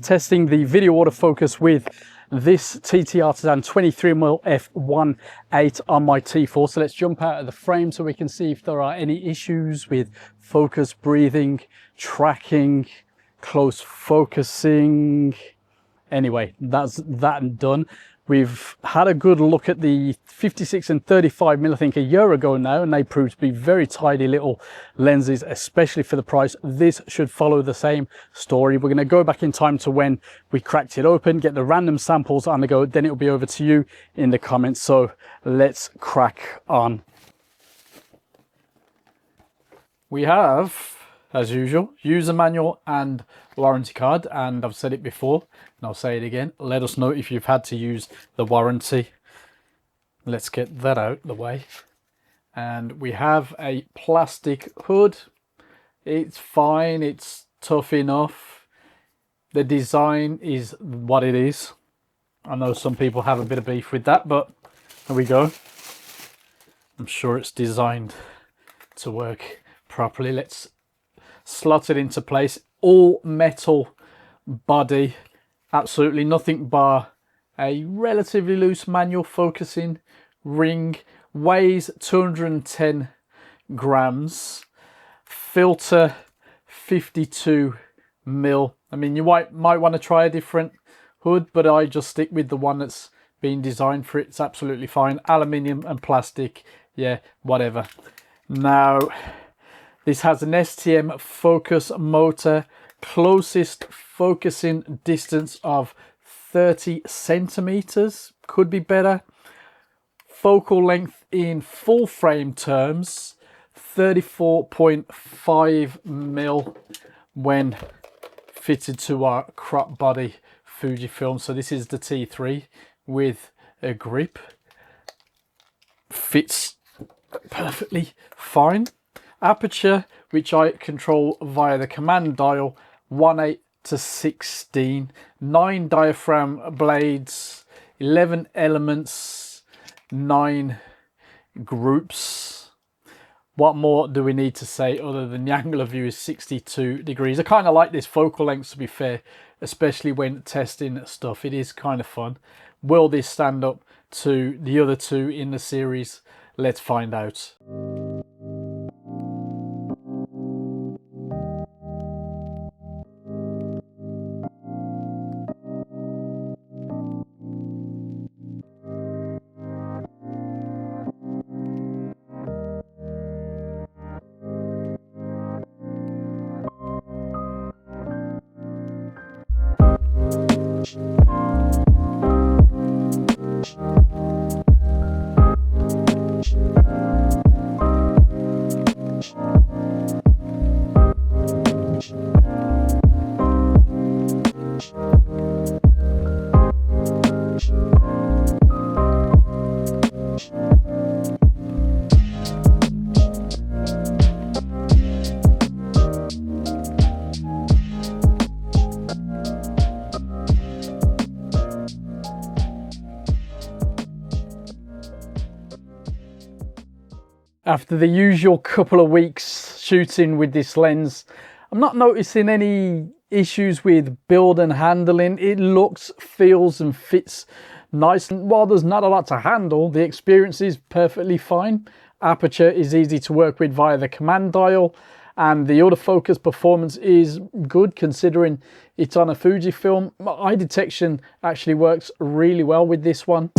Testing the video autofocus with this TTArtisan 23mm f1.8 on my T4. So let's jump out of the frame so we can see if there are any issues with focus, breathing, tracking, close focusing. Anyway, that's that done. We've had a good look at the 56 and 35mm, I think a year ago now, and they proved to be very tidy little lenses, especially for the price. This should follow the same story. We're going to go back in time to when we cracked it open, get the random samples on the go, then it'll be over to you in the comments. So let's crack on. We have, as usual, user manual and warranty card, and I've said it before and I'll say it again, let us know if you've had to use the warranty. Let's get that out the way. And we have a plastic hood. It's fine, it's tough enough. The design is what it is. I know some people have a bit of beef with that, but there we go. I'm sure it's designed to work properly. Let's slot it into place. All metal body, absolutely nothing bar a relatively loose manual focusing ring. Weighs 210 grams. Filter 52mm. I mean, you might want to try a different hood, but I just stick with the one that's been designed for it. It's absolutely fine. Aluminium and plastic, yeah, whatever. Now, this has an STM focus motor, closest focusing distance of 30 centimeters, could be better. Focal length in full frame terms, 34.5mm when fitted to our crop body Fujifilm. So this is the T3 with a grip. Fits perfectly fine. Aperture, which I control via the command dial, 1.8 to 16, 9 diaphragm blades, 11 elements, 9 groups. What more do we need to say other than the angle of view is 62 degrees? I kind of like this focal length, to be fair, especially when testing stuff. It is kind of fun. Will this stand up to the other two in the series? Let's find out. After the usual couple of weeks shooting with this lens, I'm not noticing any issues with build and handling. It looks, feels and fits nice. And while there's not a lot to handle, the experience is perfectly fine. Aperture is easy to work with via the command dial, and the autofocus performance is good considering it's on a Fujifilm. Eye detection actually works really well with this one.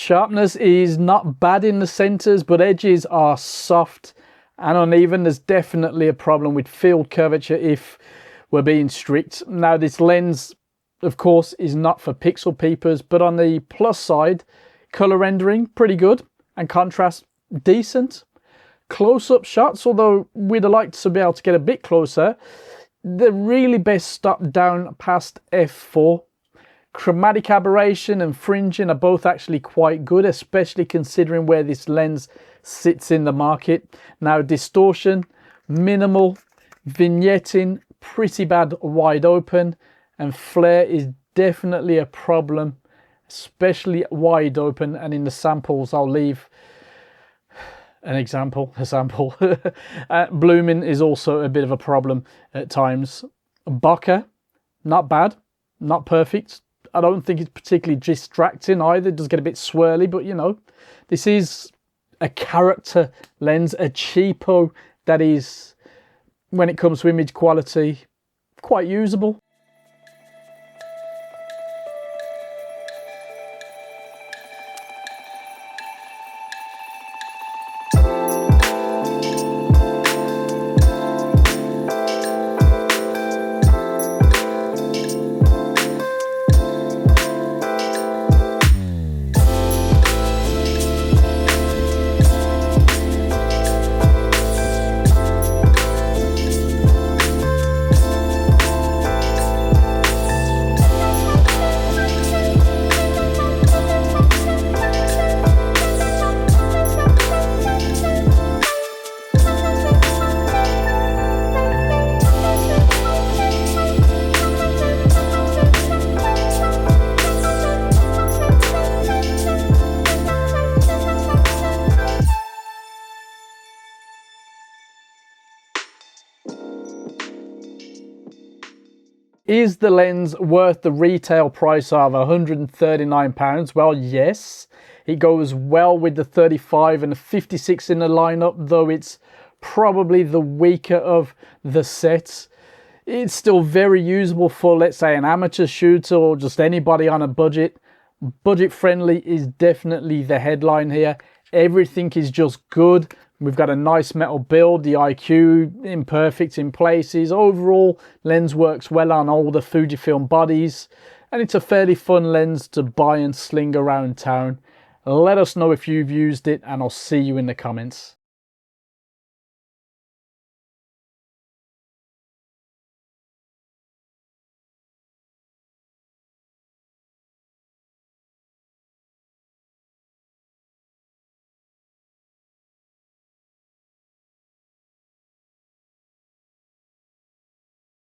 Sharpness is not bad in the centers, but edges are soft and uneven. There's definitely a problem with field curvature if we're being strict. Now, this lens, of course, is not for pixel peepers, but on the plus side, color rendering pretty good and contrast decent. Close-up shots, although we'd like to be able to get a bit closer, they're really best stopped down past f4. Chromatic aberration and fringing are both actually quite good, especially considering where this lens sits in the market. Now, distortion, minimal, vignetting, pretty bad wide open, and flare is definitely a problem, especially wide open. And in the samples, I'll leave a sample. Blooming is also a bit of a problem at times. Bokeh, not bad, not perfect. I don't think it's particularly distracting either. It does get a bit swirly, but you know, this is a character lens, a cheapo that is, when it comes to image quality, quite usable. Is the lens worth the retail price of £139? Well, yes. It goes well with the 35 and the 56 in the lineup, though it's probably the weaker of the sets. It's still very usable for, let's say, an amateur shooter or just anybody on a budget. Budget friendly is definitely the headline here. Everything is just good. We've got a nice metal build, the IQ imperfect in places. Overall, lens works well on all the Fujifilm bodies, and it's a fairly fun lens to buy and sling around town. Let us know if you've used it, and I'll see you in the comments.